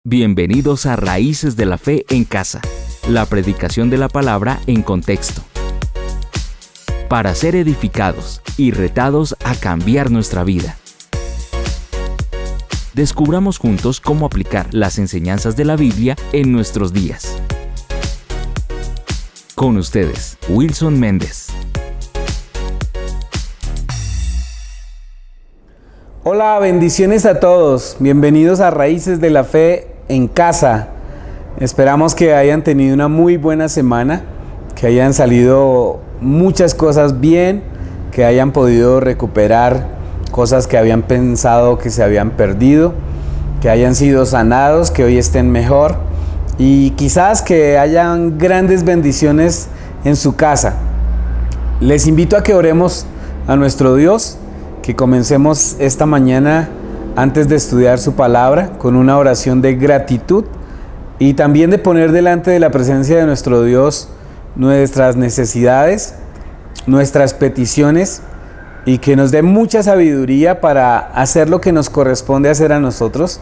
Bienvenidos a Raíces de la Fe en Casa, la predicación de la palabra en contexto, para ser edificados y retados a cambiar nuestra vida. Descubramos juntos cómo aplicar las enseñanzas de la Biblia en nuestros días. Con ustedes, Wilson Méndez. Hola, bendiciones a todos. Bienvenidos a Raíces de la Fe en Casa. Esperamos que hayan tenido una muy buena semana, que hayan salido muchas cosas bien, que hayan podido recuperar cosas que habían pensado que se habían perdido, que hayan sido sanados, que hoy estén mejor y quizás que hayan grandes bendiciones en su casa. Les invito a que oremos a nuestro Dios, que comencemos esta mañana antes de estudiar su palabra con una oración de gratitud y también de poner delante de la presencia de nuestro Dios nuestras necesidades, nuestras peticiones y que nos dé mucha sabiduría para hacer lo que nos corresponde hacer a nosotros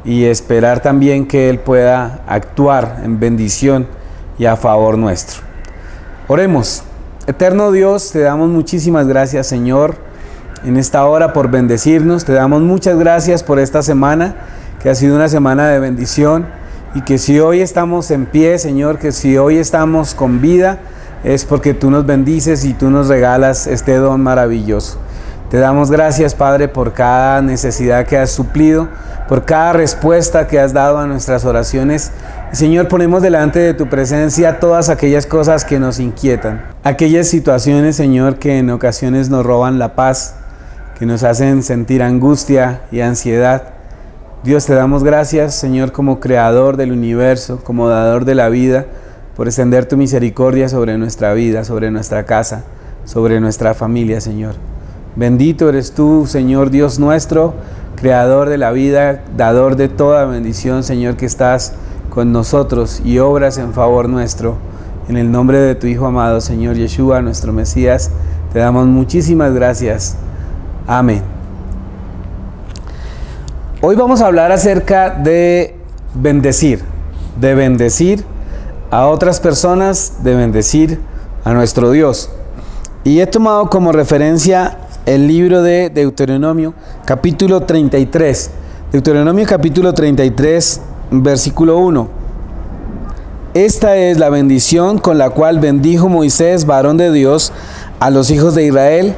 y esperar también que Él pueda actuar en bendición y a favor nuestro. Oremos. Eterno Dios, te damos muchísimas gracias, Señor, en esta hora por bendecirnos. Te damos muchas gracias por esta semana, que ha sido una semana de bendición, y que si hoy estamos en pie, Señor, que si hoy estamos con vida, es porque tú nos bendices y tú nos regalas este don maravilloso. Te damos gracias, Padre, por cada necesidad que has suplido, por cada respuesta que has dado a nuestras oraciones. Y, Señor, ponemos delante de tu presencia todas aquellas cosas que nos inquietan, aquellas situaciones, Señor, que en ocasiones nos roban la paz, que nos hacen sentir angustia y ansiedad. Dios, te damos gracias, Señor, como creador del universo, como dador de la vida, por extender tu misericordia sobre nuestra vida, sobre nuestra casa, sobre nuestra familia, Señor. Bendito eres tú, Señor Dios nuestro, creador de la vida, dador de toda bendición, Señor, que estás con nosotros y obras en favor nuestro. En el nombre de tu Hijo amado, Señor Yeshua, nuestro Mesías, te damos muchísimas gracias. Amén. Hoy vamos a hablar acerca de bendecir a otras personas, de bendecir a nuestro Dios. Y he tomado como referencia el libro de Deuteronomio, capítulo 33. Deuteronomio, capítulo 33, versículo 1. Esta es la bendición con la cual bendijo Moisés, varón de Dios, a los hijos de Israel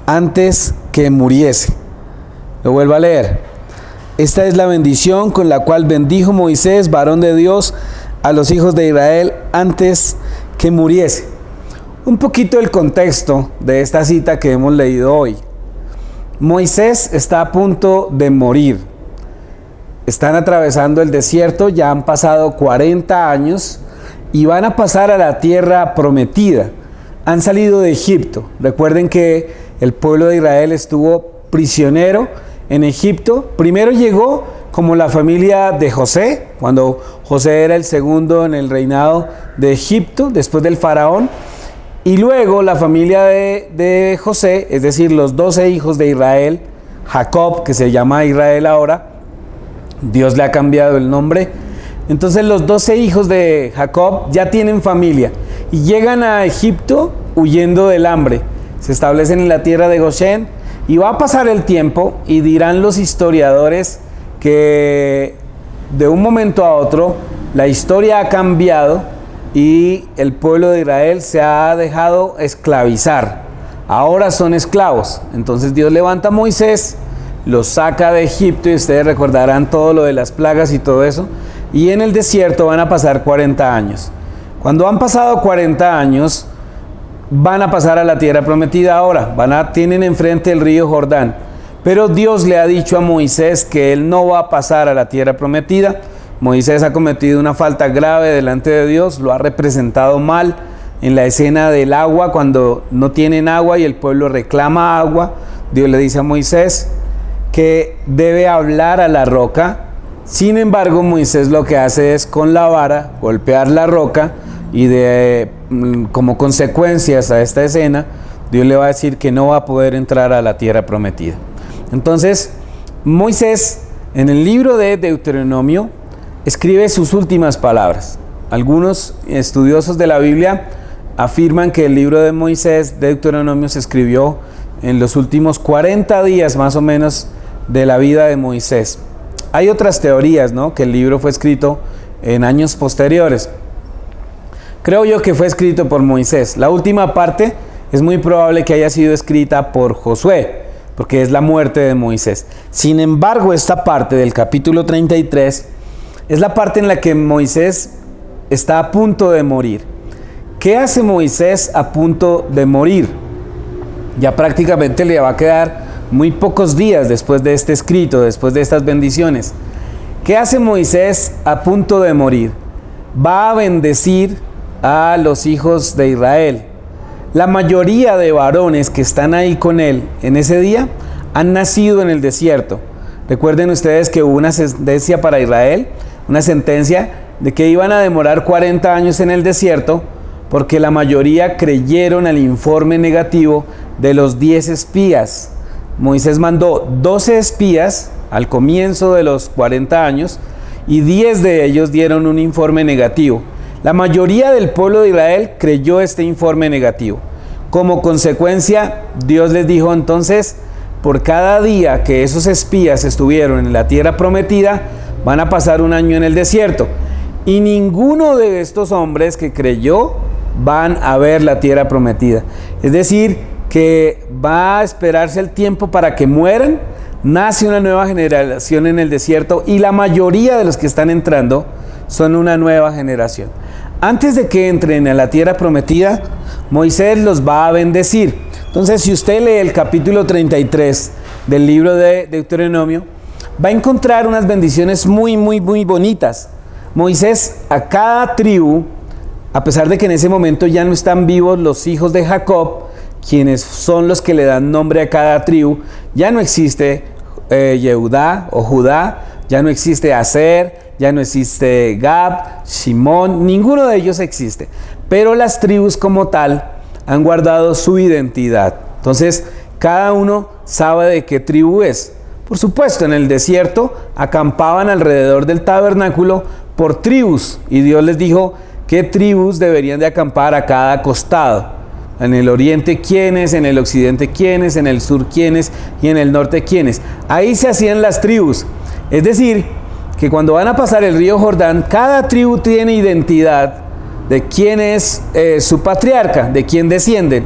antes que muriese. Lo vuelvo a leer. Esta es la bendición con la cual bendijo Moisés, varón de Dios, a los hijos de Israel antes que muriese. Un poquito el contexto de esta cita que hemos leído hoy. Moisés está a punto de morir. Están atravesando el desierto, ya han pasado 40 años y van a pasar a la tierra prometida. Han salido de Egipto. Recuerden que el pueblo de Israel estuvo prisionero en Egipto. Primero llegó como la familia de José, cuando José era el segundo en el reinado de Egipto, después del faraón. Y luego la familia de José, es decir, los 12 hijos de Israel, Jacob, que se llama Israel ahora, Dios le ha cambiado el nombre. Entonces los 12 hijos de Jacob ya tienen familia y llegan a Egipto huyendo del hambre. Se establecen en la tierra de Gosén y va a pasar el tiempo y dirán los historiadores que de un momento a otro la historia ha cambiado y el pueblo de Israel se ha dejado esclavizar. Ahora son esclavos. Entonces Dios levanta a Moisés, los saca de Egipto y ustedes recordarán todo lo de las plagas y todo eso. Y en el desierto van a pasar 40 años. Cuando han pasado 40 años, van a pasar a la tierra prometida ahora. Tienen enfrente el río Jordán. Pero Dios le ha dicho a Moisés que él no va a pasar a la tierra prometida. Moisés ha cometido una falta grave delante de Dios, lo ha representado mal en la escena del agua, cuando no tienen agua y el pueblo reclama agua. Dios le dice a Moisés que debe hablar a la roca. Sin embargo, Moisés lo que hace es con la vara golpear la roca y como consecuencias a esta escena, Dios le va a decir que no va a poder entrar a la tierra prometida. Entonces, Moisés, en el libro de Deuteronomio, escribe sus últimas palabras. Algunos estudiosos de la Biblia afirman que el libro de Moisés, de Deuteronomio, se escribió en los últimos 40 días más o menos de la vida de Moisés. Hay otras teorías, ¿no?, que el libro fue escrito en años posteriores. Creo yo que fue escrito por Moisés. La última parte es muy probable que haya sido escrita por Josué, porque es la muerte de Moisés. Sin embargo, esta parte del capítulo 33 es la parte en la que Moisés está a punto de morir. ¿Qué hace Moisés a punto de morir? Ya prácticamente le va a quedar muy pocos días después de este escrito, después de estas bendiciones. ¿Qué hace Moisés a punto de morir? Va a bendecir a los hijos de Israel. La mayoría de varones que están ahí con él en ese día han nacido en el desierto. Recuerden ustedes que hubo una sentencia para Israel, una sentencia de que iban a demorar 40 años en el desierto porque la mayoría creyeron al informe negativo de los 10 espías. Moisés mandó 12 espías al comienzo de los 40 años y 10 de ellos dieron un informe negativo. La mayoría del pueblo de Israel creyó este informe negativo. Como consecuencia, Dios les dijo entonces, por cada día que esos espías estuvieron en la tierra prometida, van a pasar un año en el desierto. Y ninguno de estos hombres que creyó van a ver la tierra prometida. Es decir, que va a esperarse el tiempo para que mueran, nace una nueva generación en el desierto y la mayoría de los que están entrando son una nueva generación. Antes de que entren a la tierra prometida, Moisés los va a bendecir. Entonces, si usted lee el capítulo 33 del libro de Deuteronomio, va a encontrar unas bendiciones muy bonitas. Moisés a cada tribu, a pesar de que en ese momento ya no están vivos los hijos de Jacob, quienes son los que le dan nombre a cada tribu, ya no existe Yehudá o Judá, ya no existe Aser, ya no existe Gad, Shimón, ninguno de ellos existe. Pero las tribus como tal han guardado su identidad. Entonces, cada uno sabe de qué tribu es. Por supuesto, en el desierto acampaban alrededor del tabernáculo por tribus y Dios les dijo qué tribus deberían de acampar a cada costado. En el oriente quiénes, en el occidente quiénes, en el sur quiénes y en el norte quiénes. Ahí se hacían las tribus. Es decir, que cuando van a pasar el río Jordán, cada tribu tiene identidad de quién es su patriarca, de quién descienden.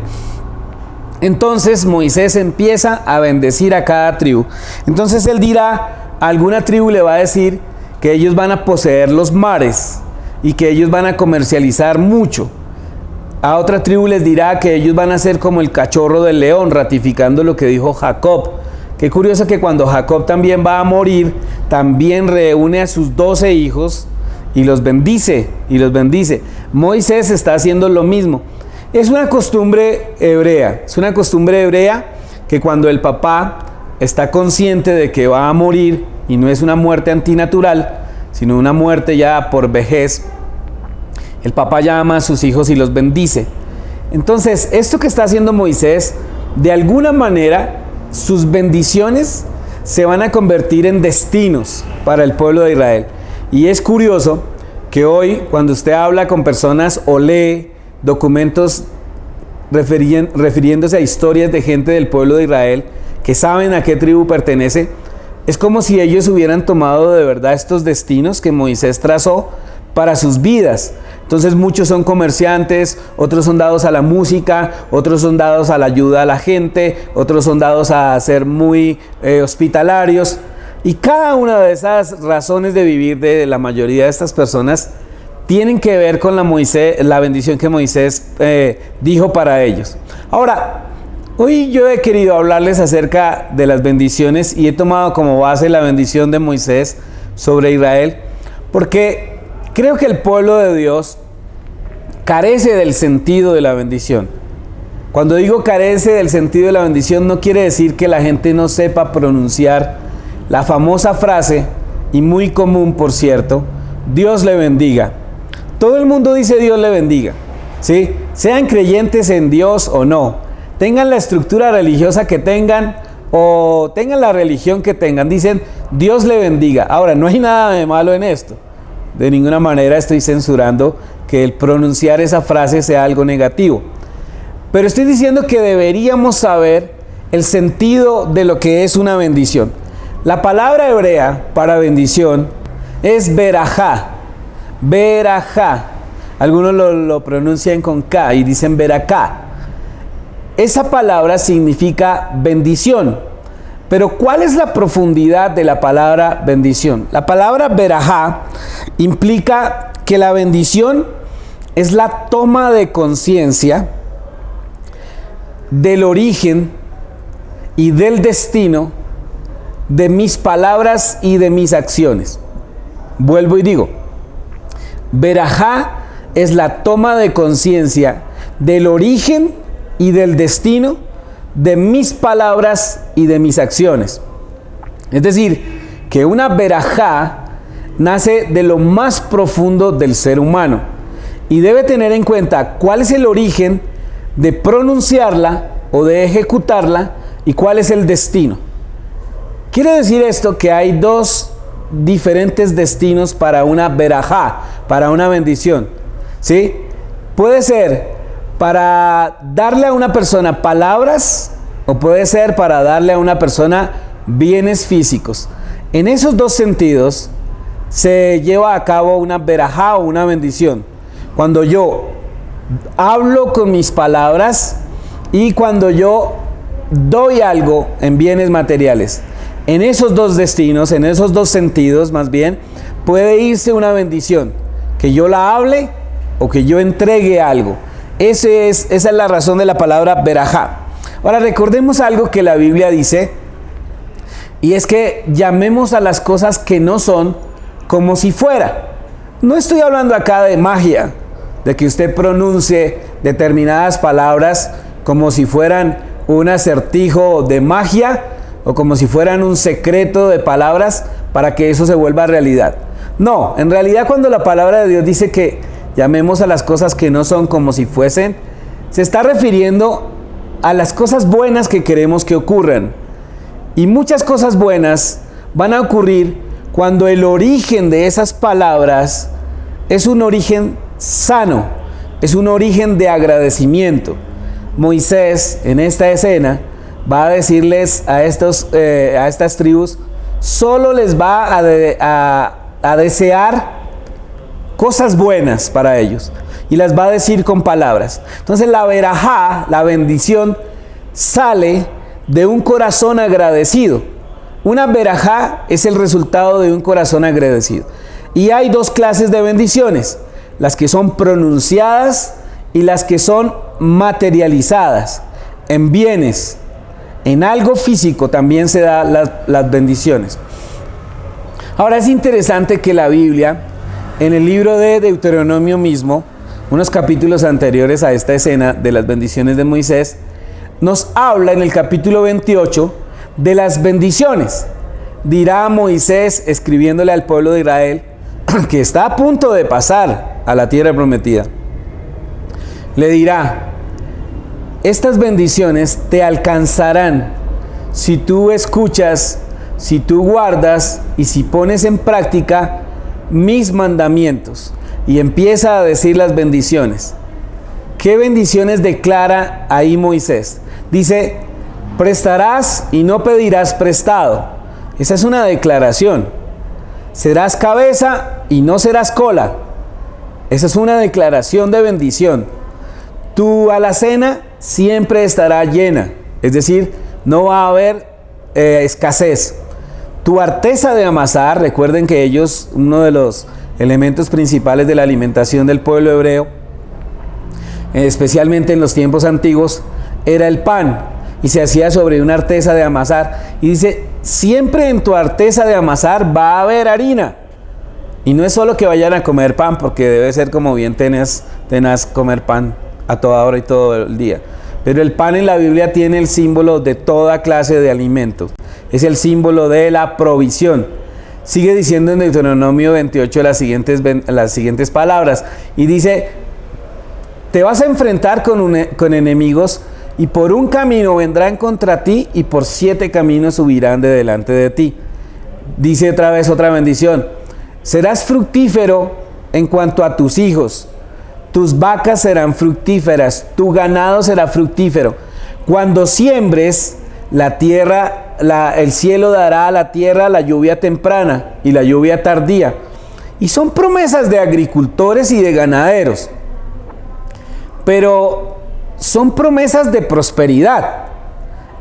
Entonces Moisés empieza a bendecir a cada tribu. Entonces él dirá, a alguna tribu le va a decir que ellos van a poseer los mares y que ellos van a comercializar mucho. A otra tribu les dirá que ellos van a ser como el cachorro del león, ratificando lo que dijo Jacob. Qué curioso que cuando Jacob también va a morir, también reúne a sus 12 hijos y los bendice, Moisés está haciendo lo mismo. Es una costumbre hebrea, que cuando el papá está consciente de que va a morir, y no es una muerte antinatural, sino una muerte ya por vejez, el papá llama a sus hijos y los bendice. Entonces, esto que está haciendo Moisés, de alguna manera, sus bendiciones se van a convertir en destinos para el pueblo de Israel. Y es curioso que hoy, cuando usted habla con personas o lee documentos refiriéndose a historias de gente del pueblo de Israel que saben a qué tribu pertenece, es como si ellos hubieran tomado de verdad estos destinos que Moisés trazó para sus vidas. Entonces muchos son comerciantes, otros son dados a la música, otros son dados a la ayuda a la gente, otros son dados a ser muy hospitalarios. Y cada una de esas razones de vivir de la mayoría de estas personas tienen que ver con la bendición que Moisés dijo para ellos. Ahora, hoy yo he querido hablarles acerca de las bendiciones y he tomado como base la bendición de Moisés sobre Israel, porque creo que el pueblo de Dios carece del sentido de la bendición. Cuando digo carece del sentido de la bendición, no quiere decir que la gente no sepa pronunciar la famosa frase, y muy común por cierto, Dios le bendiga. Todo el mundo dice Dios le bendiga, ¿sí? Sean creyentes en Dios o no, tengan la estructura religiosa que tengan o tengan la religión que tengan, dicen Dios le bendiga. Ahora, no hay nada de malo en esto. de ninguna manera estoy censurando que el pronunciar esa frase sea algo negativo. Pero estoy diciendo que deberíamos saber el sentido de lo que es una bendición. La palabra hebrea para bendición es berajá. Berajá. Algunos lo pronuncian con K y dicen beraká. Esa palabra significa bendición. Pero ¿cuál es la profundidad de la palabra bendición? La palabra berajá implica que la bendición es la toma de conciencia del origen y del destino de mis palabras y de mis acciones. Vuelvo y digo, berajá es la toma de conciencia del origen y del destino de mis palabras y de mis acciones. Es decir, que una berajá nace de lo más profundo del ser humano y debe tener en cuenta cuál es el origen de pronunciarla o de ejecutarla y cuál es el destino. Quiere decir esto que hay dos diferentes destinos para una berajá, para una bendición, ¿sí? Puede ser para darle a una persona palabras o puede ser para darle a una persona bienes físicos. En esos dos sentidos se lleva a cabo una berajá o una bendición. Cuando yo hablo con mis palabras y cuando yo doy algo en bienes materiales. En esos dos destinos, en esos dos sentidos más bien, puede irse una bendición. Que yo la hable o que yo entregue algo. Esa es la razón de la palabra berajá. Ahora recordemos algo que la Biblia dice, y es que llamemos a las cosas que no son como si fuera. No estoy hablando acá de magia, de que usted pronuncie determinadas palabras como si fueran un acertijo de magia o como si fueran un secreto de palabras para que eso se vuelva realidad. No, en realidad cuando la palabra de Dios dice que llamemos a las cosas que no son como si fuesen, se está refiriendo a las cosas buenas que queremos que ocurran. Y muchas cosas buenas van a ocurrir cuando el origen de esas palabras es un origen sano, es un origen de agradecimiento. Moisés en esta escena va a decirles a estas tribus, solo les va a desear cosas buenas para ellos y las va a decir con palabras. Entonces la berajá, la bendición, sale de un corazón agradecido. Una berajá es el resultado de un corazón agradecido. Y hay dos clases de bendiciones, las que son pronunciadas y las que son materializadas en bienes. En algo físico también se dan las bendiciones. Ahora es interesante que la Biblia, en el libro de Deuteronomio mismo, unos capítulos anteriores a esta escena de las bendiciones de Moisés, nos habla en el capítulo 28 de las bendiciones. Dirá Moisés, escribiéndole al pueblo de Israel, que está a punto de pasar a la tierra prometida. Le dirá, estas bendiciones te alcanzarán si tú escuchas, si tú guardas y si pones en práctica mis mandamientos. Y empieza a decir las bendiciones. ¿Qué bendiciones declara ahí Moisés? Dice, prestarás y no pedirás prestado. Esa es una declaración. Serás cabeza y no serás cola. Esa es una declaración de bendición. Tu alacena siempre estará llena. Es decir, no va a haber escasez. Tu arteza de amasar, recuerden que ellos, uno de los elementos principales de la alimentación del pueblo hebreo, especialmente en los tiempos antiguos, era el pan y se hacía sobre una arteza de amasar. Y dice, siempre en tu arteza de amasar va a haber harina. Y no es solo que vayan a comer pan, porque debe ser como bien tenaz comer pan a toda hora y todo el día. Pero el pan en la Biblia tiene el símbolo de toda clase de alimentos. Es el símbolo de la provisión. Sigue diciendo en Deuteronomio 28 las siguientes palabras. Y dice, te vas a enfrentar con enemigos y por un camino vendrán contra ti y por 7 caminos subirán de delante de ti. Dice otra vez otra bendición. Serás fructífero en cuanto a tus hijos. Tus vacas serán fructíferas, tu ganado será fructífero. Cuando siembres, la tierra, el cielo dará a la tierra la lluvia temprana y la lluvia tardía. Y son promesas de agricultores y de ganaderos. Pero son promesas de prosperidad.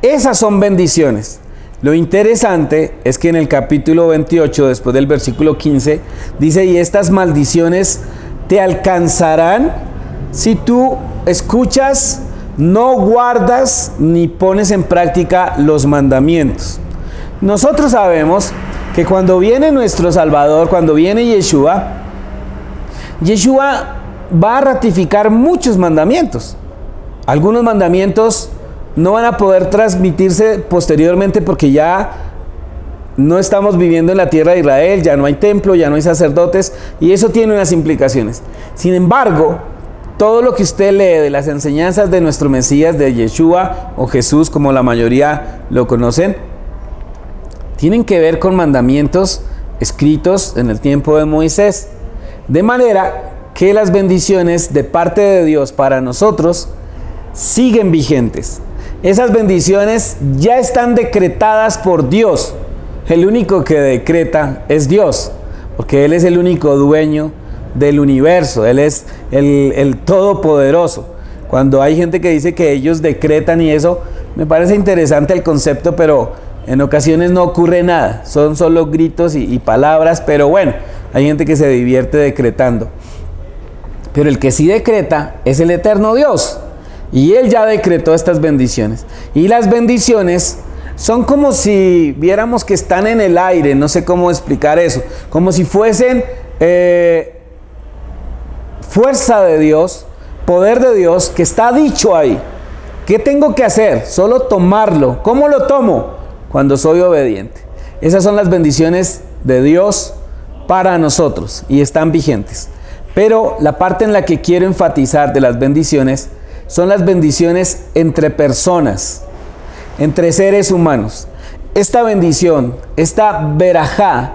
Esas son bendiciones. Lo interesante es que en el capítulo 28, después del versículo 15, dice: y estas maldiciones te alcanzarán si tú escuchas, no guardas ni pones en práctica los mandamientos. Nosotros sabemos que cuando viene nuestro Salvador, cuando viene Yeshua va a ratificar muchos mandamientos. Algunos mandamientos no van a poder transmitirse posteriormente porque ya no estamos viviendo en la tierra de Israel, ya no hay templo, ya no hay sacerdotes, y eso tiene unas implicaciones. Sin embargo, todo lo que usted lee de las enseñanzas de nuestro Mesías, de Yeshua o Jesús, como la mayoría lo conocen, tienen que ver con mandamientos escritos en el tiempo de Moisés. De manera que las bendiciones de parte de Dios para nosotros siguen vigentes. Esas bendiciones ya están decretadas por Dios. El único que decreta es Dios, porque Él es el único dueño del universo. Él es el todopoderoso. Cuando hay gente que dice que ellos decretan y eso, me parece interesante el concepto, pero en ocasiones no ocurre nada. Son solo gritos y palabras, pero bueno, hay gente que se divierte decretando. Pero el que sí decreta es el eterno Dios. Y Él ya decretó estas bendiciones. Y las bendiciones son como si viéramos que están en el aire, no sé cómo explicar eso. Como si fuesen fuerza de Dios, poder de Dios, que está dicho ahí. ¿Qué tengo que hacer? Solo tomarlo. ¿Cómo lo tomo? Cuando soy obediente. Esas son las bendiciones de Dios para nosotros y están vigentes. Pero la parte en la que quiero enfatizar de las bendiciones son las bendiciones entre personas, entre seres humanos. Esta bendición, esta verajá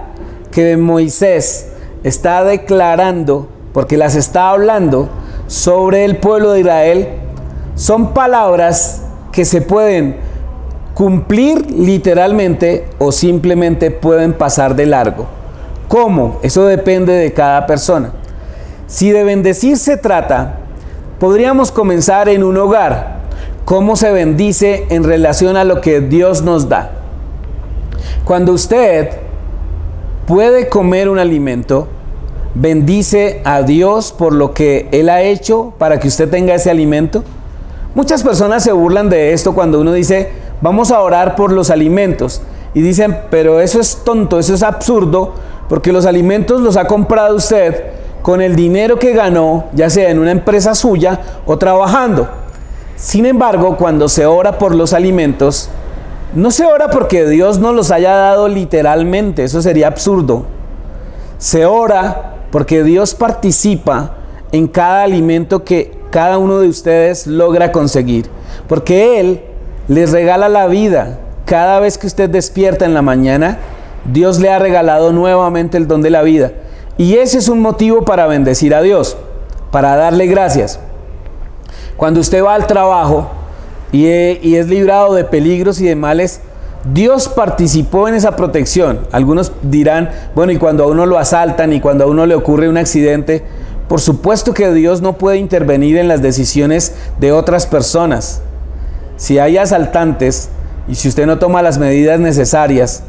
que Moisés está declarando, porque las está hablando sobre el pueblo de Israel, son palabras que se pueden cumplir literalmente o simplemente pueden pasar de largo. ¿Cómo? Eso depende de cada persona. Si de bendecir se trata, podríamos comenzar en un hogar. ¿Cómo se bendice en relación a lo que Dios nos da? Cuando usted puede comer un alimento, bendice a Dios por lo que Él ha hecho para que usted tenga ese alimento. Muchas personas se burlan de esto cuando uno dice, vamos a orar por los alimentos. Y dicen, pero eso es tonto, eso es absurdo, porque los alimentos los ha comprado usted con el dinero que ganó, ya sea en una empresa suya o trabajando. Sin embargo, cuando se ora por los alimentos, no se ora porque Dios nos los haya dado literalmente, eso sería absurdo. Se ora porque Dios participa en cada alimento que cada uno de ustedes logra conseguir, porque Él les regala la vida. Cada vez que usted despierta en la mañana, Dios le ha regalado nuevamente el don de la vida. Y ese es un motivo para bendecir a Dios, para darle gracias. Cuando usted va al trabajo y es librado de peligros y de males, Dios participó en esa protección. Algunos dirán, bueno, y cuando a uno lo asaltan y cuando a uno le ocurre un accidente, por supuesto que Dios no puede intervenir en las decisiones de otras personas. Si hay asaltantes y si usted no toma las medidas necesarias,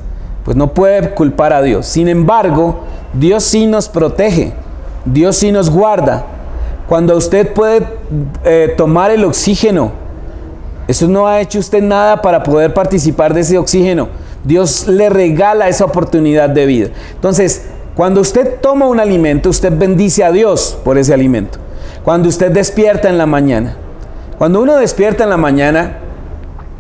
pues no puede culpar a Dios. Sin embargo, Dios sí nos protege, Dios sí nos guarda. Cuando usted puede tomar el oxígeno, eso no ha hecho usted nada para poder participar de ese oxígeno. Dios le regala esa oportunidad de vida. Entonces, cuando usted toma un alimento, usted bendice a Dios por ese alimento. Cuando usted despierta en la mañana, cuando uno despierta en la mañana,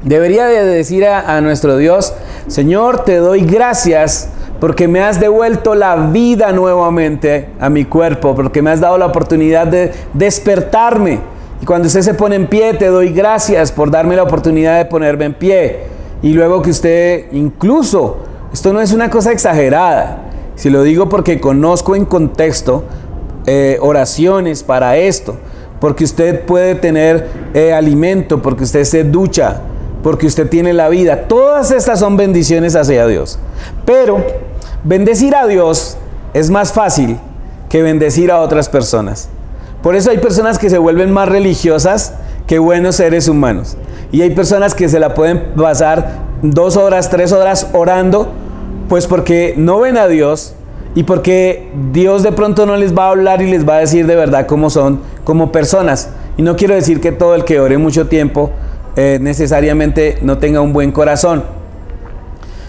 debería de decir a nuestro Dios, Señor, te doy gracias porque me has devuelto la vida nuevamente a mi cuerpo, porque me has dado la oportunidad de despertarme. Y cuando usted se pone en pie, te doy gracias por darme la oportunidad de ponerme en pie. Y luego que usted, incluso, esto no es una cosa exagerada, Si lo digo porque conozco en contexto oraciones para esto, porque usted puede tener alimento, porque usted se ducha, porque usted tiene la vida. Todas estas son bendiciones hacia Dios. Pero bendecir a Dios es más fácil que bendecir a otras personas. Por eso hay personas que se vuelven más religiosas que buenos seres humanos. Y hay personas que se la pueden pasar 2 horas, 3 horas orando, pues porque no ven a Dios y porque Dios de pronto no les va a hablar y les va a decir de verdad cómo son como personas. Y no quiero decir que todo el que ore mucho tiempo necesariamente no tenga un buen corazón.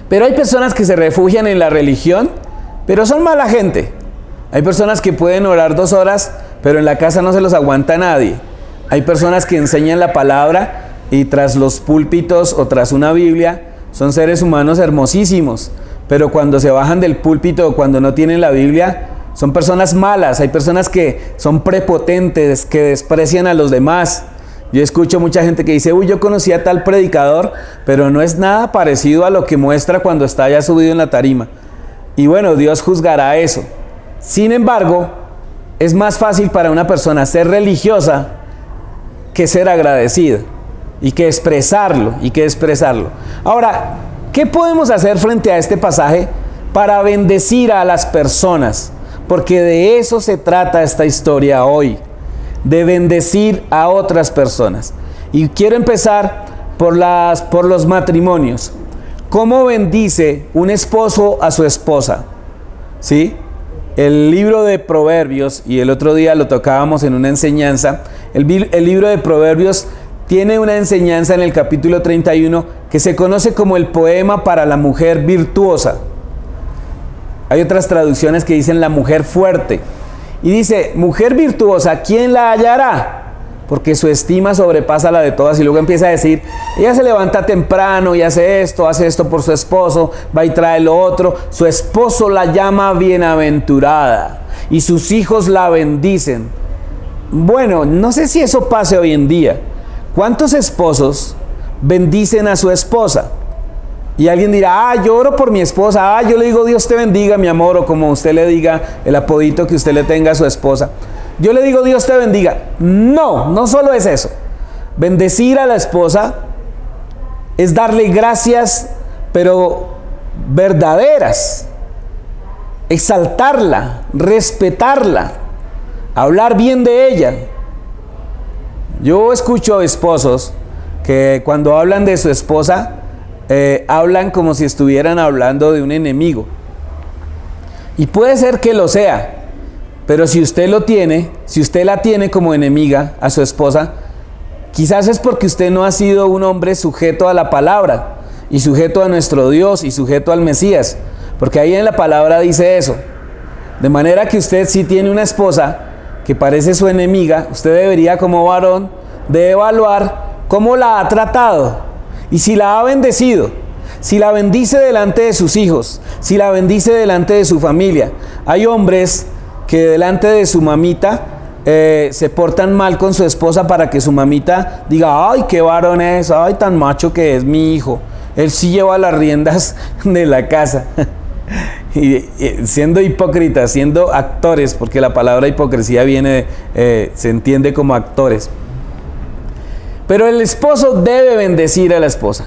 Pero hay personas que se refugian en la religión, pero son mala gente. Hay personas que pueden orar 2 horas, pero en la casa no se los aguanta nadie. Hay personas que enseñan la palabra y tras los púlpitos o tras una Biblia son seres humanos hermosísimos, pero cuando se bajan del púlpito o cuando no tienen la Biblia son personas malas. Hay personas que son prepotentes, que desprecian a los demás. Yo escucho mucha gente que dice, uy, yo conocí a tal predicador, pero no es nada parecido a lo que muestra cuando está ya subido en la tarima. Y bueno, Dios juzgará eso. Sin embargo, es más fácil para una persona ser religiosa que ser agradecida y que expresarlo, Ahora, ¿qué podemos hacer frente a este pasaje para bendecir a las personas? Porque de eso se trata esta historia hoy, de bendecir a otras personas. Y quiero empezar por los matrimonios. ¿Cómo bendice un esposo a su esposa? ¿Sí? El libro de Proverbios, y el otro día lo tocábamos en una enseñanza, el libro de Proverbios tiene una enseñanza en el capítulo 31 que se conoce como el poema para la mujer virtuosa. Hay otras traducciones que dicen la mujer fuerte. Y dice, mujer virtuosa, ¿quién la hallará? Porque su estima sobrepasa la de todas. Y luego empieza a decir, ella se levanta temprano y hace esto por su esposo, va y trae lo otro. Su esposo la llama bienaventurada y sus hijos la bendicen. Bueno, no sé si eso pase hoy en día. ¿Cuántos esposos bendicen a su esposa? Y alguien dirá, yo oro por mi esposa, yo le digo Dios te bendiga mi amor, o como usted le diga el apodito que usted le tenga a su esposa. Yo le digo Dios te bendiga. No solo es eso. Bendecir a la esposa es darle gracias, pero verdaderas. Exaltarla, respetarla, hablar bien de ella. Yo escucho esposos que cuando hablan de su esposa, hablan como si estuvieran hablando de un enemigo. Y puede ser que lo sea, pero si usted la tiene como enemiga a su esposa, quizás es porque usted no ha sido un hombre sujeto a la palabra, y sujeto a nuestro Dios, y sujeto al Mesías, porque ahí en la palabra dice eso. De manera que usted, si tiene una esposa que parece su enemiga, usted debería como varón de evaluar cómo la ha tratado y si la ha bendecido, si la bendice delante de sus hijos, si la bendice delante de su familia. Hay hombres que delante de su mamita se portan mal con su esposa para que su mamita diga, ay, qué varón es, ay, tan macho que es mi hijo, él sí lleva las riendas de la casa. Y siendo hipócritas, siendo actores, porque la palabra hipocresía viene, se entiende como actores. Pero el esposo debe bendecir a la esposa,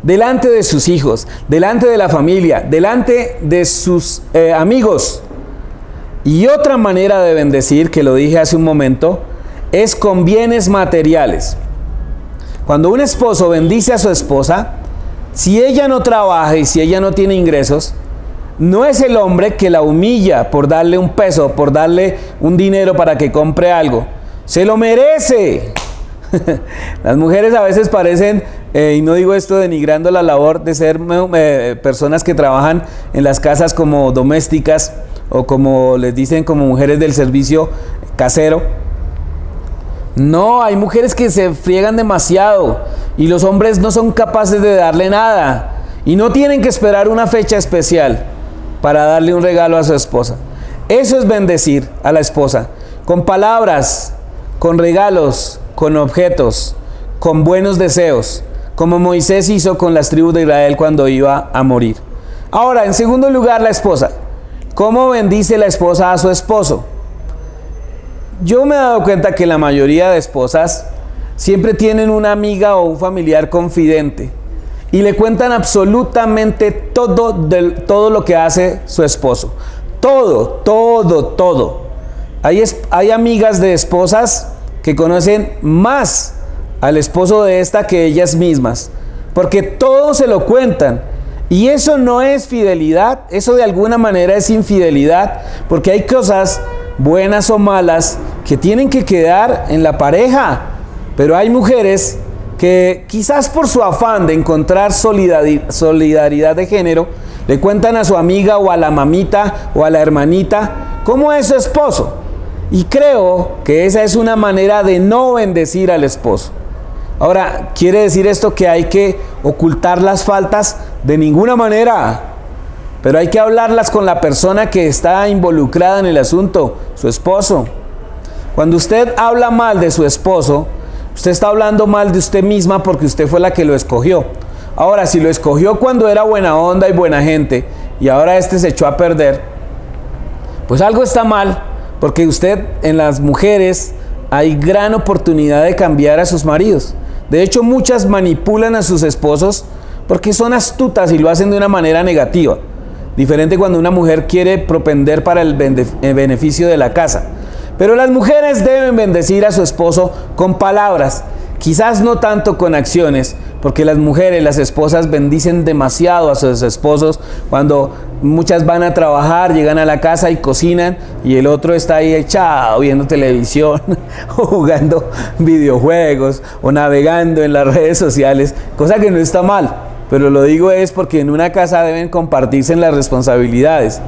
delante de sus hijos, delante de la familia, delante de sus amigos. Y otra manera de bendecir, que lo dije hace un momento, es con bienes materiales. Cuando un esposo bendice a su esposa, si ella no trabaja y si ella no tiene ingresos, no es el hombre que la humilla por darle un peso, por darle un dinero para que compre algo. Se lo merece. Las mujeres a veces parecen, y no digo esto denigrando la labor de ser personas que trabajan en las casas como domésticas o como les dicen como mujeres del servicio casero. No, hay mujeres que se friegan demasiado y los hombres no son capaces de darle nada y no tienen que esperar una fecha especial para darle un regalo a su esposa. Eso es bendecir a la esposa, con palabras, con regalos, con objetos, con buenos deseos, como Moisés hizo con las tribus de Israel cuando iba a morir. Ahora, en segundo lugar, la esposa. ¿Cómo bendice la esposa a su esposo? Yo me he dado cuenta que la mayoría de esposas siempre tienen una amiga o un familiar confidente y le cuentan absolutamente todo lo que hace su esposo. Todo. Hay amigas de esposas que conocen más al esposo de esta que ellas mismas, porque todo se lo cuentan. Y eso no es fidelidad, eso de alguna manera es infidelidad, porque hay cosas buenas o malas que tienen que quedar en la pareja. Pero hay mujeres que quizás por su afán de encontrar solidaridad de género, le cuentan a su amiga o a la mamita o a la hermanita cómo es su esposo. Y creo que esa es una manera de no bendecir al esposo. Ahora, ¿quiere decir esto que hay que ocultar las faltas? De ninguna manera. Pero hay que hablarlas con la persona que está involucrada en el asunto, su esposo. Cuando usted habla mal de su esposo, usted está hablando mal de usted misma porque usted fue la que lo escogió. Ahora, si lo escogió cuando era buena onda y buena gente y ahora se echó a perder, pues algo está mal, porque usted, en las mujeres, hay gran oportunidad de cambiar a sus maridos. De hecho, muchas manipulan a sus esposos porque son astutas y lo hacen de una manera negativa. Diferente cuando una mujer quiere propender para el beneficio de la casa. Pero las mujeres deben bendecir a su esposo con palabras, quizás no tanto con acciones, porque las mujeres, las esposas, bendicen demasiado a sus esposos cuando muchas van a trabajar, llegan a la casa y cocinan y el otro está ahí echado viendo televisión o jugando videojuegos o navegando en las redes sociales, cosa que no está mal, pero lo digo es porque en una casa deben compartirse en las responsabilidades.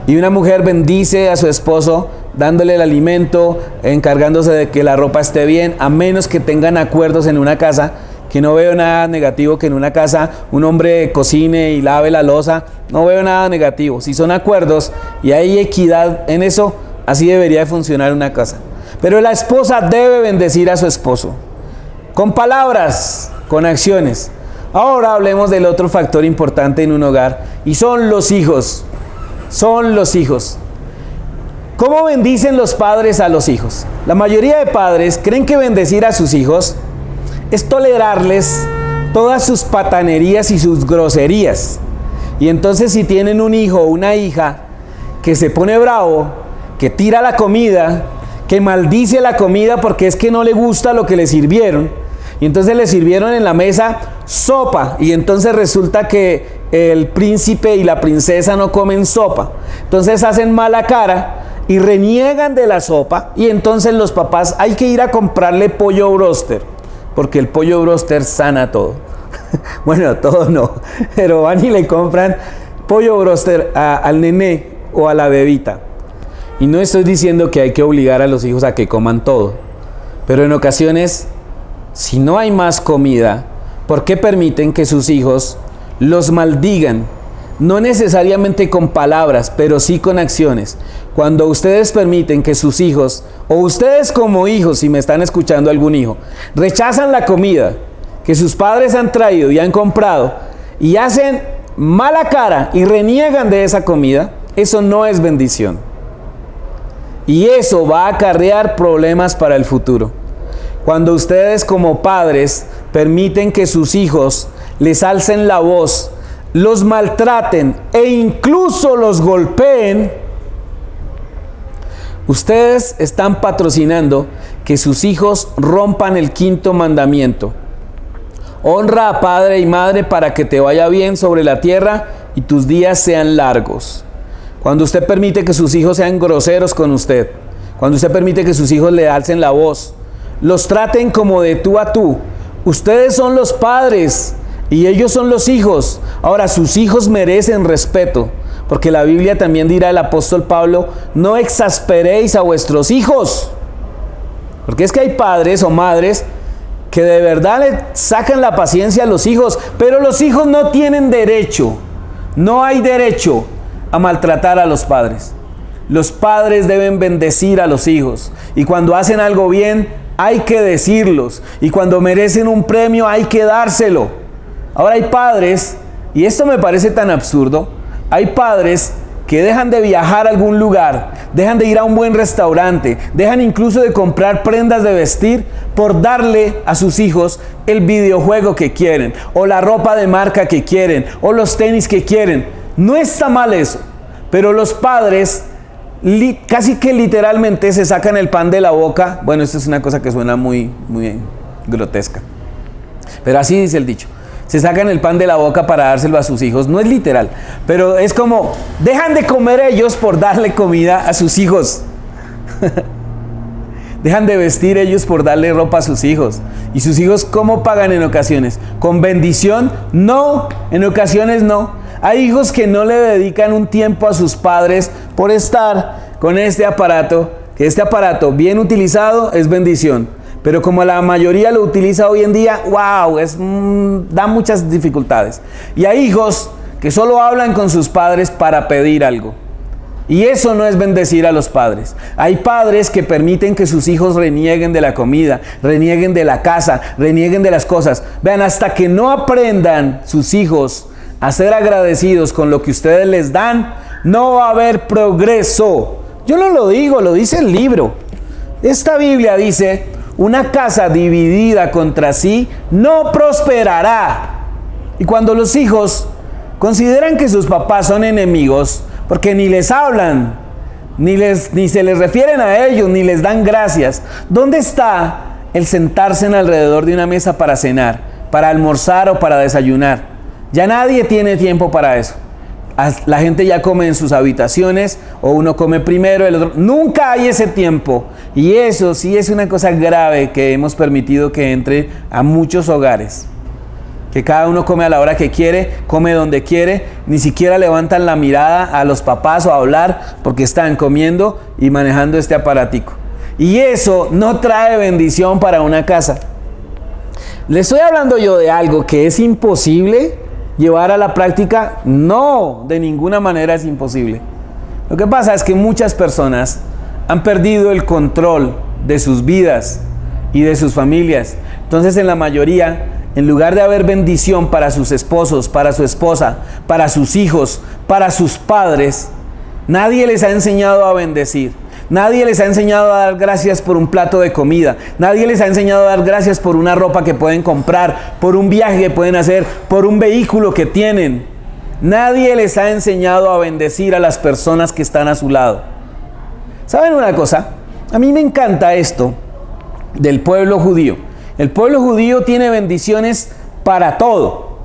Y una mujer bendice a su esposo dándole el alimento, encargándose de que la ropa esté bien, a menos que tengan acuerdos en una casa, que no veo nada negativo que en una casa un hombre cocine y lave la loza, no veo nada negativo. Si son acuerdos y hay equidad en eso, así debería de funcionar una casa. Pero la esposa debe bendecir a su esposo, con palabras, con acciones. Ahora hablemos del otro factor importante en un hogar, y son los hijos. Son los hijos. ¿Cómo bendicen los padres a los hijos? La mayoría de padres creen que bendecir a sus hijos es tolerarles todas sus patanerías y sus groserías. Y entonces si tienen un hijo o una hija que se pone bravo, que tira la comida, que maldice la comida porque es que no le gusta lo que le sirvieron, y entonces le sirvieron en la mesa sopa, y entonces resulta que el príncipe y la princesa no comen sopa, entonces hacen mala cara y reniegan de la sopa, y entonces los papás hay que ir a comprarle pollo broster, porque el pollo broster sana todo. Bueno, todo no, pero van y le compran pollo broster al nené o a la bebita. Y no estoy diciendo que hay que obligar a los hijos a que coman todo, pero en ocasiones, si no hay más comida, ¿por qué permiten que sus hijos los maldigan? No necesariamente con palabras, pero sí con acciones. Cuando ustedes permiten que sus hijos, o ustedes como hijos, si me están escuchando algún hijo, rechazan la comida que sus padres han traído y han comprado, y hacen mala cara y reniegan de esa comida, eso no es bendición. Y eso va a acarrear problemas para el futuro. Cuando ustedes como padres permiten que sus hijos les alcen la voz, los maltraten e incluso los golpeen, ustedes están patrocinando que sus hijos rompan el 5.º mandamiento. Honra a padre y madre para que te vaya bien sobre la tierra y tus días sean largos. Cuando usted permite que sus hijos sean groseros con usted, cuando usted permite que sus hijos le alcen la voz, los traten como de tú a tú, ustedes son los padres y ellos son los hijos. Ahora, sus hijos merecen respeto, porque la Biblia también dirá el apóstol Pablo: no exasperéis a vuestros hijos. Porque es que hay padres o madres que de verdad le sacan la paciencia a los hijos, pero los hijos no tienen derecho, no hay derecho a maltratar a los padres. Los padres deben bendecir a los hijos, y cuando hacen algo bien hay que decirlos, y cuando merecen un premio hay que dárselo. Ahora hay padres, y esto me parece tan absurdo, hay padres que dejan de viajar a algún lugar, dejan de ir a un buen restaurante, dejan incluso de comprar prendas de vestir por darle a sus hijos el videojuego que quieren, o la ropa de marca que quieren, o los tenis que quieren. No está mal eso, pero los padres casi que literalmente se sacan el pan de la boca. Bueno, esto es una cosa que suena muy grotesca, pero así dice el dicho. Se sacan el pan de la boca para dárselo a sus hijos. No es literal, pero es como dejan de comer ellos por darle comida a sus hijos. Dejan de vestir ellos por darle ropa a sus hijos. ¿Y sus hijos cómo pagan en ocasiones? ¿Con bendición? No, en ocasiones no. Hay hijos que no le dedican un tiempo a sus padres por estar con este aparato, que este aparato bien utilizado es bendición. Pero como la mayoría lo utiliza hoy en día, wow, da muchas dificultades. Y hay hijos que solo hablan con sus padres para pedir algo. Y eso no es bendecir a los padres. Hay padres que permiten que sus hijos renieguen de la comida, renieguen de la casa, renieguen de las cosas. Vean, hasta que no aprendan sus hijos a ser agradecidos con lo que ustedes les dan, no va a haber progreso. Yo no lo digo, lo dice el libro. Esta Biblia dice: una casa dividida contra sí no prosperará. Y cuando los hijos consideran que sus papás son enemigos, porque ni les hablan, ni se les refieren a ellos, ni les dan gracias, ¿dónde está el sentarse alrededor de una mesa para cenar, para almorzar o para desayunar? Ya nadie tiene tiempo para eso. La gente ya come en sus habitaciones, o uno come primero, el otro. Nunca hay ese tiempo. Y eso sí es una cosa grave que hemos permitido que entre a muchos hogares. Que cada uno come a la hora que quiere, come donde quiere, ni siquiera levantan la mirada a los papás o a hablar porque están comiendo y manejando este aparatico. Y eso no trae bendición para una casa. Le estoy hablando yo de algo que es imposible llevar a la práctica. No, de ninguna manera es imposible. Lo que pasa es que muchas personas han perdido el control de sus vidas y de sus familias. Entonces, en la mayoría, en lugar de haber bendición para sus esposos, para su esposa, para sus hijos, para sus padres, nadie les ha enseñado a bendecir. Nadie les ha enseñado a dar gracias por un plato de comida. Nadie les ha enseñado a dar gracias por una ropa que pueden comprar, por un viaje que pueden hacer, por un vehículo que tienen. Nadie les ha enseñado a bendecir a las personas que están a su lado. ¿Saben una cosa? A mí me encanta esto del pueblo judío. El pueblo judío tiene bendiciones para todo.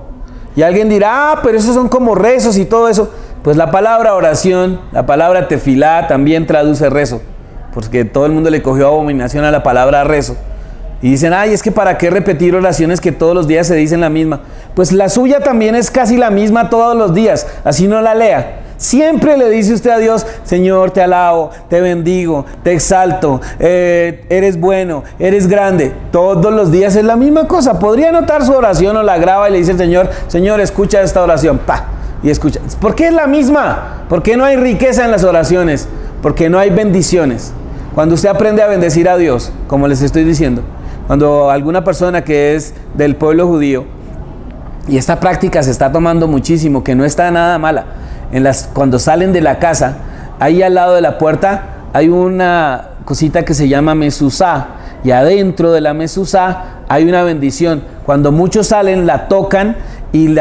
Y alguien dirá, pero esos son como rezos y todo eso. Pues la palabra oración, la palabra tefilá también traduce rezo, porque todo el mundo le cogió abominación a la palabra rezo. Y dicen, ay, es que para qué repetir oraciones que todos los días se dicen la misma. Pues la suya también es casi la misma todos los días, así no la lea. Siempre le dice usted a Dios: Señor, te alabo, te bendigo, te exalto, eres bueno, eres grande. Todos los días es la misma cosa. Podría anotar su oración o la graba y le dice al Señor: Señor, escucha esta oración. ¡Pah! Y escucha. ¿Por qué es la misma? ¿Por qué no hay riqueza en las oraciones? Porque no hay bendiciones. Cuando usted aprende a bendecir a Dios, como les estoy diciendo, cuando alguna persona que es del pueblo judío, y esta práctica se está tomando muchísimo, que no está nada mala, cuando salen de la casa, ahí al lado de la puerta hay una cosita que se llama mesuzá, y adentro de la mesuzá hay una bendición. Cuando muchos salen, la tocan y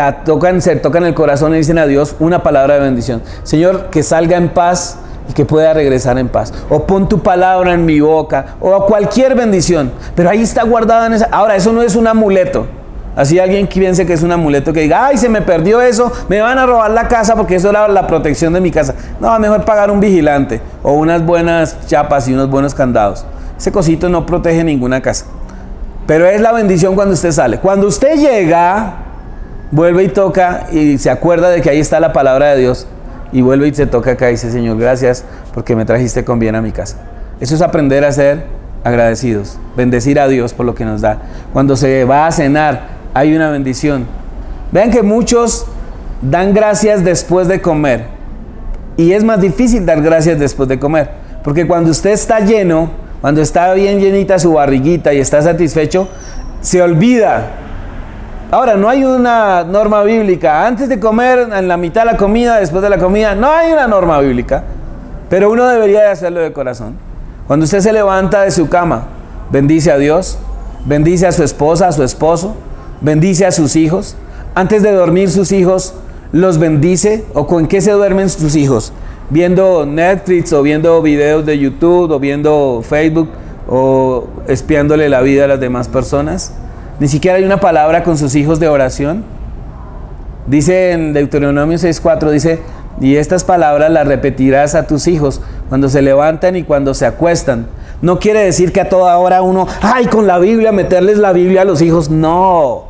se tocan el corazón y dicen a Dios una palabra de bendición: Señor, que salga en paz y que pueda regresar en paz, o pon tu palabra en mi boca, o cualquier bendición. Pero ahí está guardada en esa. Ahora, eso no es un amuleto. Así alguien que piense que es un amuleto, que diga: ay, se me perdió eso, me van a robar la casa porque eso era la protección de mi casa. No, mejor pagar un vigilante o unas buenas chapas y unos buenos candados. Ese cosito no protege ninguna casa. Pero es la bendición cuando usted sale. Cuando usted llega, vuelve y toca y se acuerda de que ahí está la palabra de Dios, y vuelve y se toca acá y dice: Señor, gracias porque me trajiste con bien a mi casa. Eso es aprender a ser agradecidos, bendecir a Dios por lo que nos da. Cuando se va a cenar, hay una bendición. Vean que muchos dan gracias después de comer, y es más difícil dar gracias después de comer, porque cuando usted está lleno, cuando está bien llenita su barriguita y está satisfecho, se olvida Ahora, no hay una norma bíblica. Antes de comer, en la mitad de la comida, después de la comida, no hay una norma bíblica. Pero uno debería de hacerlo de corazón. Cuando usted se levanta de su cama, bendice a Dios, bendice a su esposa, a su esposo, bendice a sus hijos. Antes de dormir, sus hijos los bendice. ¿O con qué se duermen sus hijos? Viendo Netflix, o viendo videos de YouTube, o viendo Facebook, o espiándole la vida a las demás personas. Ni siquiera hay una palabra con sus hijos de oración. Dice en Deuteronomio 6:4, dice: y estas palabras las repetirás a tus hijos cuando se levantan y cuando se acuestan. No quiere decir que a toda hora uno, con la Biblia, meterles la Biblia a los hijos. No,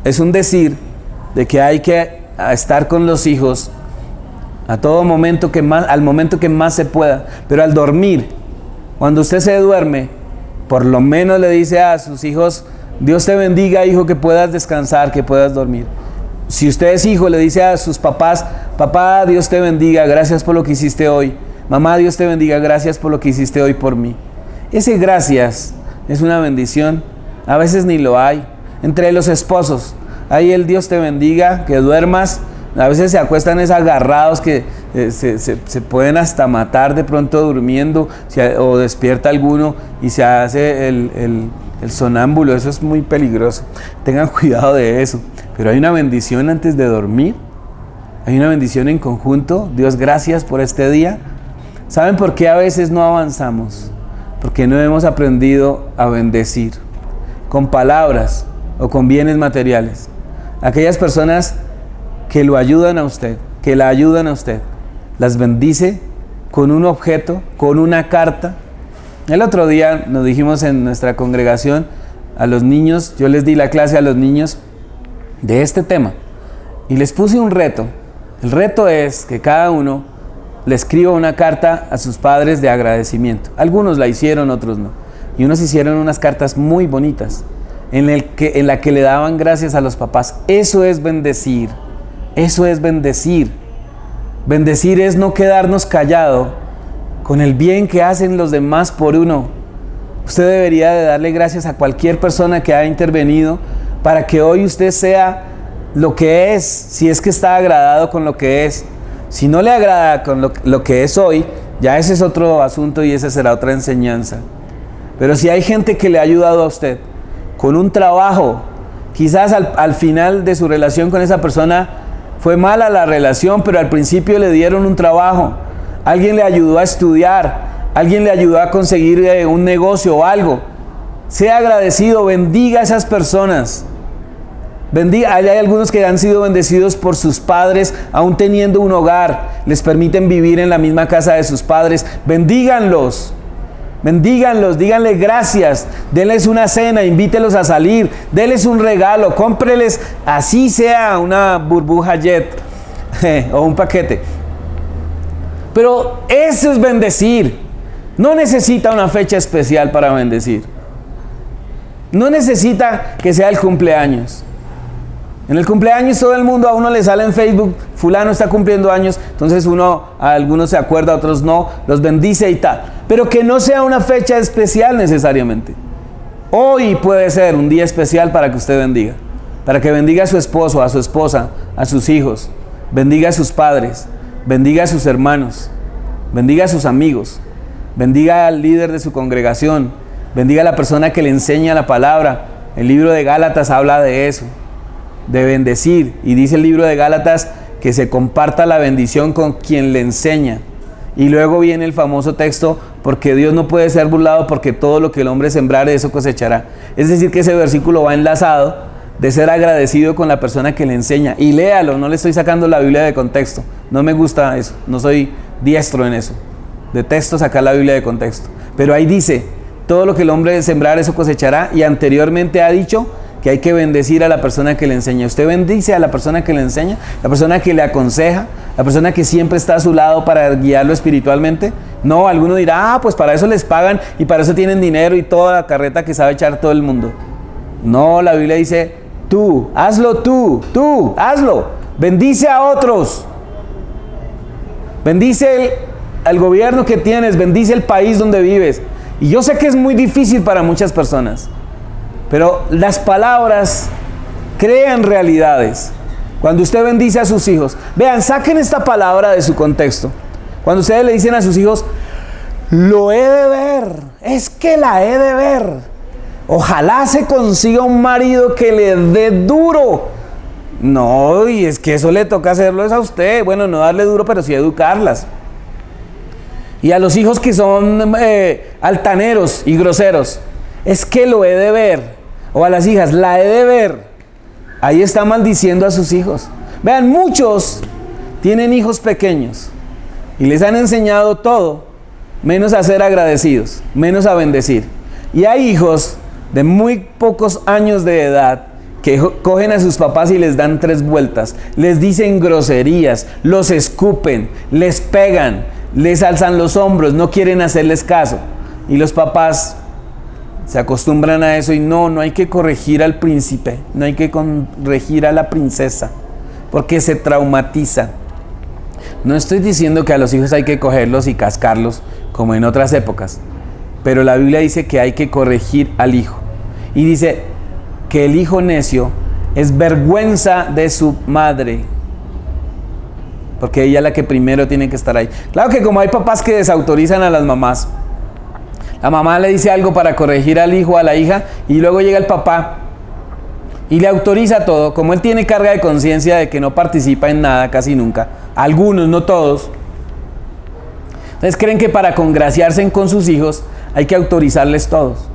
es un decir de que hay que estar con los hijos a todo momento, al momento que más se pueda. Pero al dormir, cuando usted se duerme, por lo menos le dice a sus hijos: Dios te bendiga, hijo, que puedas descansar, que puedas dormir. Si usted es hijo, le dice a sus papás: papá, Dios te bendiga, gracias por lo que hiciste hoy. Mamá, Dios te bendiga, gracias por lo que hiciste hoy por mí. Ese gracias es una bendición. A veces ni lo hay. Entre los esposos, ahí el Dios te bendiga, que duermas. A veces se acuestan agarrados que se pueden hasta matar de pronto durmiendo, o despierta alguno y se hace el sonámbulo. Eso es muy peligroso. Tengan cuidado de eso. Pero hay una bendición antes de dormir. Hay una bendición en conjunto. Dios, gracias por este día. ¿Saben por qué a veces no avanzamos? Porque no hemos aprendido a bendecir con palabras o con bienes materiales. Aquellas personas que lo ayudan a usted, que la ayudan a usted, las bendice con un objeto, con una carta. El otro día nos dijimos en nuestra congregación a los niños, yo les di la clase a los niños de este tema y les puse un reto. El reto es que cada uno le escriba una carta a sus padres de agradecimiento. Algunos la hicieron, otros no. Y unos hicieron unas cartas muy bonitas en la que le daban gracias a los papás. Eso es bendecir. Eso es bendecir. Bendecir es no quedarnos callado con el bien que hacen los demás por uno. Usted debería de darle gracias a cualquier persona que ha intervenido para que hoy usted sea lo que es, si es que está agradado con lo que es. Si no le agrada con lo que es hoy, ya ese es otro asunto y esa será otra enseñanza. Pero si hay gente que le ha ayudado a usted con un trabajo, quizás al final de su relación con esa persona fue mala la relación, pero al principio le dieron un trabajo, alguien le ayudó a estudiar, alguien le ayudó a conseguir un negocio o algo. Sea agradecido, bendiga a esas personas. Bendiga. Hay algunos que han sido bendecidos por sus padres, aún teniendo un hogar, les permiten vivir en la misma casa de sus padres. Bendíganlos, díganle gracias, denles una cena, invítelos a salir, denles un regalo, cómpreles, así sea una burbuja jet o un paquete. Pero eso es bendecir. No necesita una fecha especial para bendecir. No necesita que sea el cumpleaños. En el cumpleaños todo el mundo, a uno le sale en Facebook: fulano está cumpliendo años, entonces a algunos se acuerda, a otros no, los bendice y tal. Pero que no sea una fecha especial necesariamente. Hoy puede ser un día especial para que usted bendiga. Para que bendiga a su esposo, a su esposa, a sus hijos. Bendiga a sus padres, bendiga a sus hermanos, bendiga a sus amigos, bendiga al líder de su congregación, bendiga a la persona que le enseña la palabra. El libro de Gálatas habla de eso, de bendecir, y dice el libro de Gálatas que se comparta la bendición con quien le enseña. Y luego viene el famoso texto: porque Dios no puede ser burlado, porque todo lo que el hombre sembrare, eso cosechará. Es decir, que ese versículo va enlazado de ser agradecido con la persona que le enseña. Y léalo, no le estoy sacando la Biblia de contexto, no me gusta eso, no soy diestro en eso, detesto sacar la Biblia de contexto. Pero ahí dice: todo lo que el hombre sembrare, eso cosechará. Y anteriormente ha dicho que hay que bendecir a la persona que le enseña. Usted bendice a la persona que le enseña, la persona que le aconseja, la persona que siempre está a su lado para guiarlo espiritualmente. No, alguno dirá: pues para eso les pagan y para eso tienen dinero y toda la carreta que sabe echar todo el mundo. No, la Biblia dice: tú, hazlo, hazlo. Bendice a otros. Bendice al gobierno que tienes, bendice el país donde vives. Y yo sé que es muy difícil para muchas personas, pero las palabras crean realidades. Cuando usted bendice a sus hijos, vean, saquen esta palabra de su contexto. Cuando ustedes le dicen a sus hijos, lo he de ver, es que la he de ver. Ojalá se consiga un marido que le dé duro. No, y es que eso le toca hacerlo es a usted. Bueno, no darle duro, pero sí educarlas. Y a los hijos que son altaneros y groseros, es que lo he de ver. O a las hijas, la he de ver. Ahí está maldiciendo a sus hijos. Vean, muchos tienen hijos pequeños y les han enseñado todo, menos a ser agradecidos, menos a bendecir. Y hay hijos de muy pocos años de edad que cogen a sus papás y les dan 3 vueltas, les dicen groserías, los escupen, les pegan, les alzan los hombros, no quieren hacerles caso. Y los papás se acostumbran a eso y no hay que corregir al príncipe, no hay que corregir a la princesa, porque se traumatizan. No estoy diciendo que a los hijos hay que cogerlos y cascarlos como en otras épocas, pero la Biblia dice que hay que corregir al hijo. Y dice que el hijo necio es vergüenza de su madre, porque ella es la que primero tiene que estar ahí. Claro que como hay papás que desautorizan a las mamás, la mamá le dice algo para corregir al hijo o a la hija y luego llega el papá y le autoriza todo. Como él tiene carga de conciencia de que no participa en nada casi nunca, algunos, no todos, entonces creen que para congraciarse con sus hijos hay que autorizarles todos.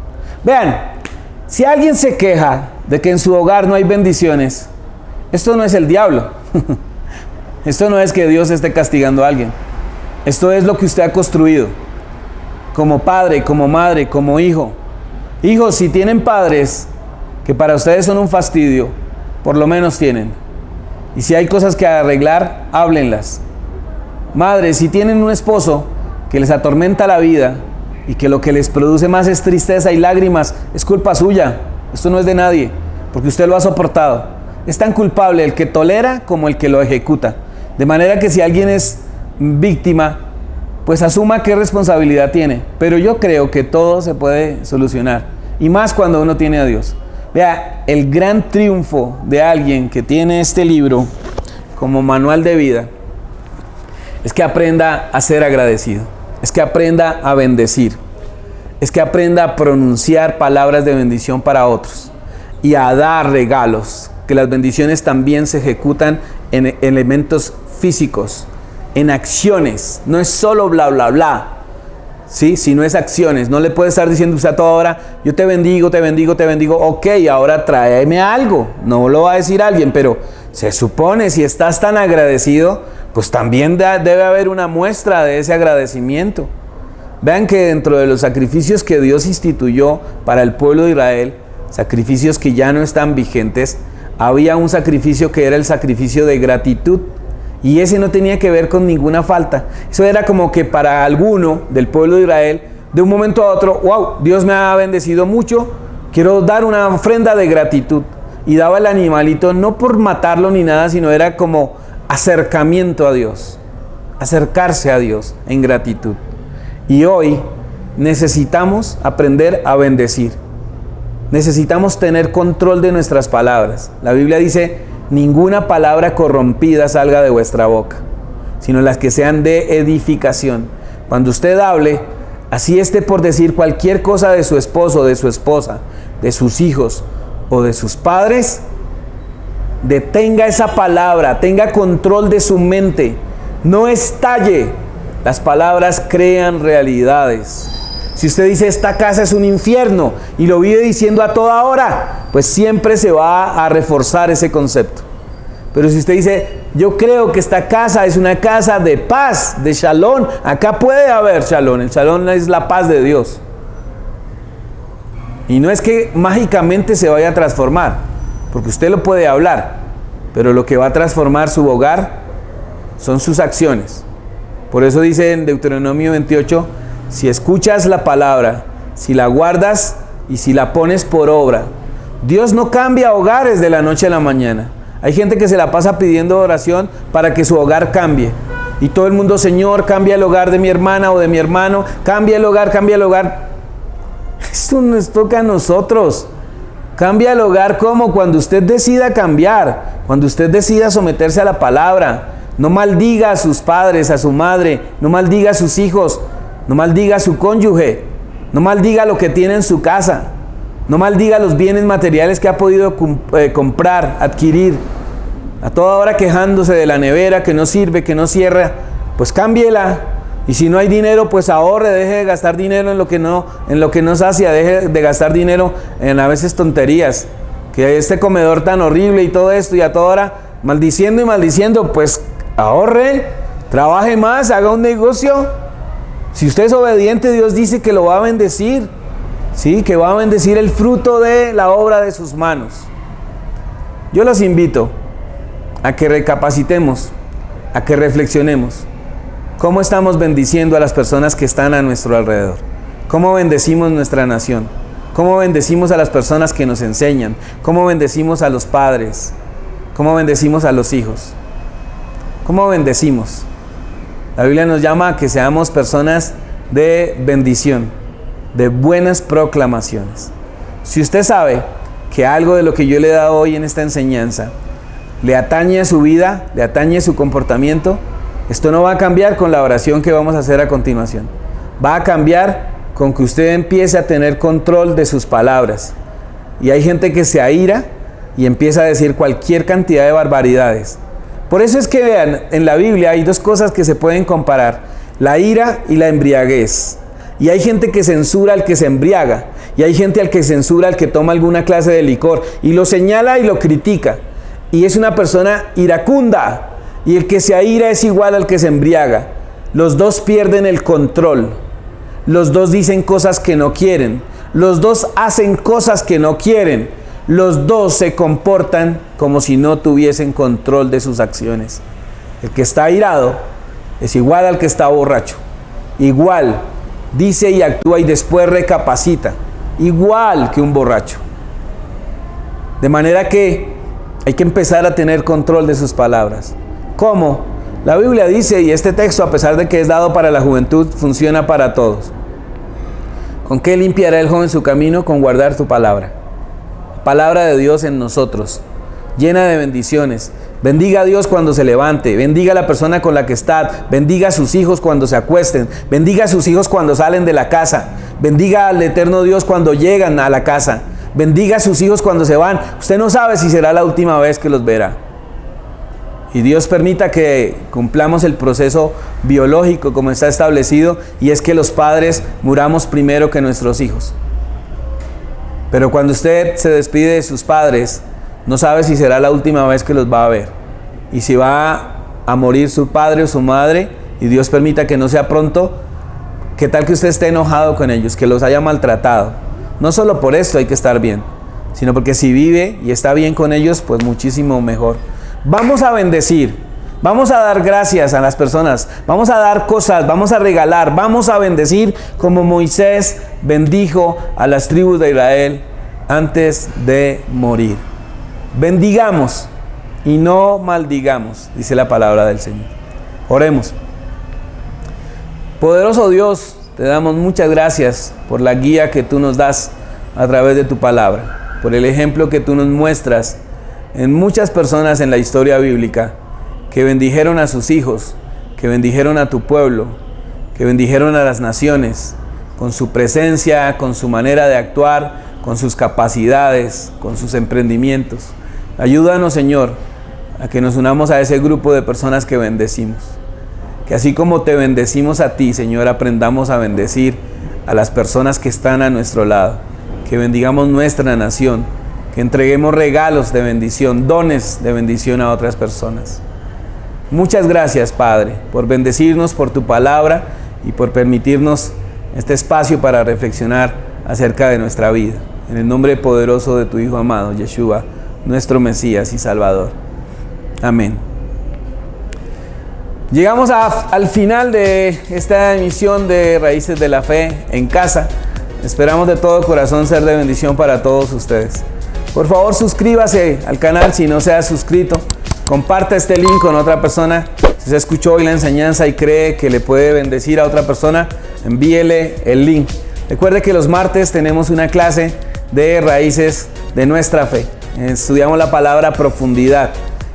Vean, si alguien se queja de que en su hogar no hay bendiciones, esto no es el diablo. Esto no es que Dios esté castigando a alguien. Esto es lo que usted ha construido como padre, como madre, como hijo. Hijos, si tienen padres que para ustedes son un fastidio, por lo menos tienen. Y si hay cosas que arreglar, háblenlas. Madres, si tienen un esposo que les atormenta la vida y que lo que les produce más es tristeza y lágrimas, es culpa suya. Esto no es de nadie, porque usted lo ha soportado. Es tan culpable el que tolera como el que lo ejecuta. De manera que si alguien es víctima, pues asuma qué responsabilidad tiene. Pero yo creo que todo se puede solucionar. Y más cuando uno tiene a Dios. Vea, el gran triunfo de alguien que tiene este libro como manual de vida es que aprenda a ser agradecido. Es que aprenda a bendecir. Es que aprenda a pronunciar palabras de bendición para otros. Y a dar regalos. Que las bendiciones también se ejecutan en elementos físicos, en acciones, no es solo bla bla bla, ¿sí? Sino es acciones. No le puede estar diciendo usted a toda hora, yo te bendigo, te bendigo, te bendigo, ok, ahora tráeme algo. No lo va a decir alguien, pero se supone, si estás tan agradecido, pues también debe haber una muestra de ese agradecimiento. Vean que dentro de los sacrificios que Dios instituyó para el pueblo de Israel, sacrificios que ya no están vigentes, había un sacrificio que era el sacrificio de gratitud. Y ese no tenía que ver con ninguna falta. Eso era como que para alguno del pueblo de Israel, de un momento a otro, wow, Dios me ha bendecido mucho, quiero dar una ofrenda de gratitud. Y daba el animalito no por matarlo ni nada, sino era como acercamiento a Dios, acercarse a Dios en gratitud. Y hoy necesitamos aprender a bendecir. Necesitamos tener control de nuestras palabras. La Biblia dice, ninguna palabra corrompida salga de vuestra boca, sino las que sean de edificación. Cuando usted hable, así esté por decir cualquier cosa de su esposo, de su esposa, de sus hijos o de sus padres, detenga esa palabra, tenga control de su mente, no estalle. Las palabras crean realidades. Si usted dice esta casa es un infierno y lo vive diciendo a toda hora, pues siempre se va a reforzar ese concepto. Pero si usted dice yo creo que esta casa es una casa de paz, de shalom, acá puede haber shalom. El shalom es la paz de Dios. Y no es que mágicamente se vaya a transformar, porque usted lo puede hablar, pero lo que va a transformar su hogar son sus acciones. Por eso dice en Deuteronomio 28, si escuchas la palabra, si la guardas y si la pones por obra. Dios no cambia hogares de la noche a la mañana. Hay gente que se la pasa pidiendo oración para que su hogar cambie. Y todo el mundo, Señor, cambia el hogar de mi hermana o de mi hermano, cambia el hogar, cambia el hogar. Esto nos toca a nosotros. Cambia el hogar como cuando usted decida cambiar, cuando usted decida someterse a la palabra. No maldiga a sus padres, a su madre, no maldiga a sus hijos, no maldiga a su cónyuge, no maldiga lo que tiene en su casa, no maldiga los bienes materiales que ha podido comprar, adquirir. A toda hora quejándose de la nevera que no sirve, que no cierra, pues cámbiela. Y si no hay dinero, pues ahorre, deje de gastar dinero en lo que no sacia, deje de gastar dinero en a veces tonterías. Que este comedor tan horrible y todo esto, y a toda hora maldiciendo y maldiciendo, pues ahorre, trabaje más, haga un negocio. Si usted es obediente, Dios dice que lo va a bendecir, sí, que va a bendecir el fruto de la obra de sus manos. Yo los invito a que recapacitemos, a que reflexionemos. ¿Cómo estamos bendiciendo a las personas que están a nuestro alrededor? ¿Cómo bendecimos nuestra nación? ¿Cómo bendecimos a las personas que nos enseñan? ¿Cómo bendecimos a los padres? ¿Cómo bendecimos a los hijos? ¿Cómo bendecimos? La Biblia nos llama a que seamos personas de bendición, de buenas proclamaciones. Si usted sabe que algo de lo que yo le he dado hoy en esta enseñanza le atañe a su vida, le atañe a su comportamiento, esto no va a cambiar con la oración que vamos a hacer a continuación. Va a cambiar con que usted empiece a tener control de sus palabras. Y hay gente que se aíra y empieza a decir cualquier cantidad de barbaridades. Por eso es que vean, en la Biblia hay dos cosas que se pueden comparar: la ira y la embriaguez. Y hay gente que censura al que se embriaga, y hay gente al que censura al que toma alguna clase de licor, y lo señala y lo critica. Y es una persona iracunda. Y el que se aira es igual al que se embriaga. Los dos pierden el control. Los dos dicen cosas que no quieren. Los dos hacen cosas que no quieren. Los dos se comportan como si no tuviesen control de sus acciones. El que está airado es igual al que está borracho. Igual, dice y actúa y después recapacita. Igual que un borracho. De manera que hay que empezar a tener control de sus palabras. ¿Cómo? La Biblia dice, y este texto, a pesar de que es dado para la juventud, funciona para todos. ¿Con qué limpiará el joven su camino? Con guardar tu palabra. Palabra de Dios en nosotros, llena de bendiciones. Bendiga a Dios cuando se levante, bendiga a la persona con la que está, bendiga a sus hijos cuando se acuesten, bendiga a sus hijos cuando salen de la casa, bendiga al eterno Dios cuando llegan a la casa, bendiga a sus hijos cuando se van. Usted no sabe si será la última vez que los verá. Y Dios permita que cumplamos el proceso biológico como está establecido, y es que los padres muramos primero que nuestros hijos. Pero cuando usted se despide de sus padres, no sabe si será la última vez que los va a ver. Y si va a morir su padre o su madre, y Dios permita que no sea pronto, ¿qué tal que usted esté enojado con ellos, que los haya maltratado? No solo por esto hay que estar bien, sino porque si vive y está bien con ellos, pues muchísimo mejor. Vamos a bendecir, vamos a dar gracias a las personas, vamos a dar cosas, vamos a regalar, vamos a bendecir como Moisés bendijo a las tribus de Israel antes de morir. Bendigamos y no maldigamos, dice la palabra del Señor. Oremos. Poderoso Dios, te damos muchas gracias por la guía que tú nos das a través de tu palabra, por el ejemplo que tú nos muestras en muchas personas en la historia bíblica que bendijeron a sus hijos, que bendijeron a tu pueblo, que bendijeron a las naciones, con su presencia, con su manera de actuar, con sus capacidades, con sus emprendimientos. Ayúdanos, Señor, a que nos unamos a ese grupo de personas que bendecimos. Que así como te bendecimos a ti, Señor, aprendamos a bendecir a las personas que están a nuestro lado. Que bendigamos nuestra nación, que entreguemos regalos de bendición, dones de bendición a otras personas. Muchas gracias, Padre, por bendecirnos, por tu palabra y por permitirnos este espacio para reflexionar acerca de nuestra vida. En el nombre poderoso de tu Hijo amado, Yeshua, nuestro Mesías y Salvador. Amén. Llegamos al final de esta emisión de Raíces de la Fe en Casa. Esperamos de todo corazón ser de bendición para todos ustedes. Por favor, suscríbase al canal si no se ha suscrito. Comparta este link con otra persona. Si se escuchó hoy la enseñanza y cree que le puede bendecir a otra persona, envíele el link. Recuerde que los martes tenemos una clase de raíces de nuestra fe. Estudiamos la palabra profundidad.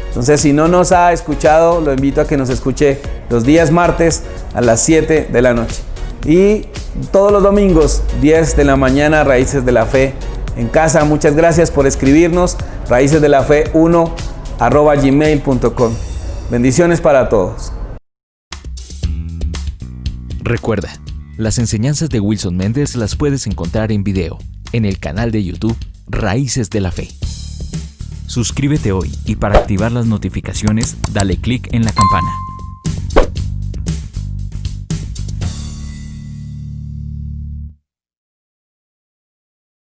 Entonces, si no nos ha escuchado, lo invito a que nos escuche los días martes a las 7 de la noche. Y todos los domingos, 10 de la mañana, Raíces de la Fe en casa. Muchas gracias por escribirnos. raícesdelafe1@gmail.com. Bendiciones para todos. Recuerda, las enseñanzas de Wilson Méndez las puedes encontrar en video en el canal de YouTube Raíces de la Fe. Suscríbete hoy y para activar las notificaciones, dale clic en la campana.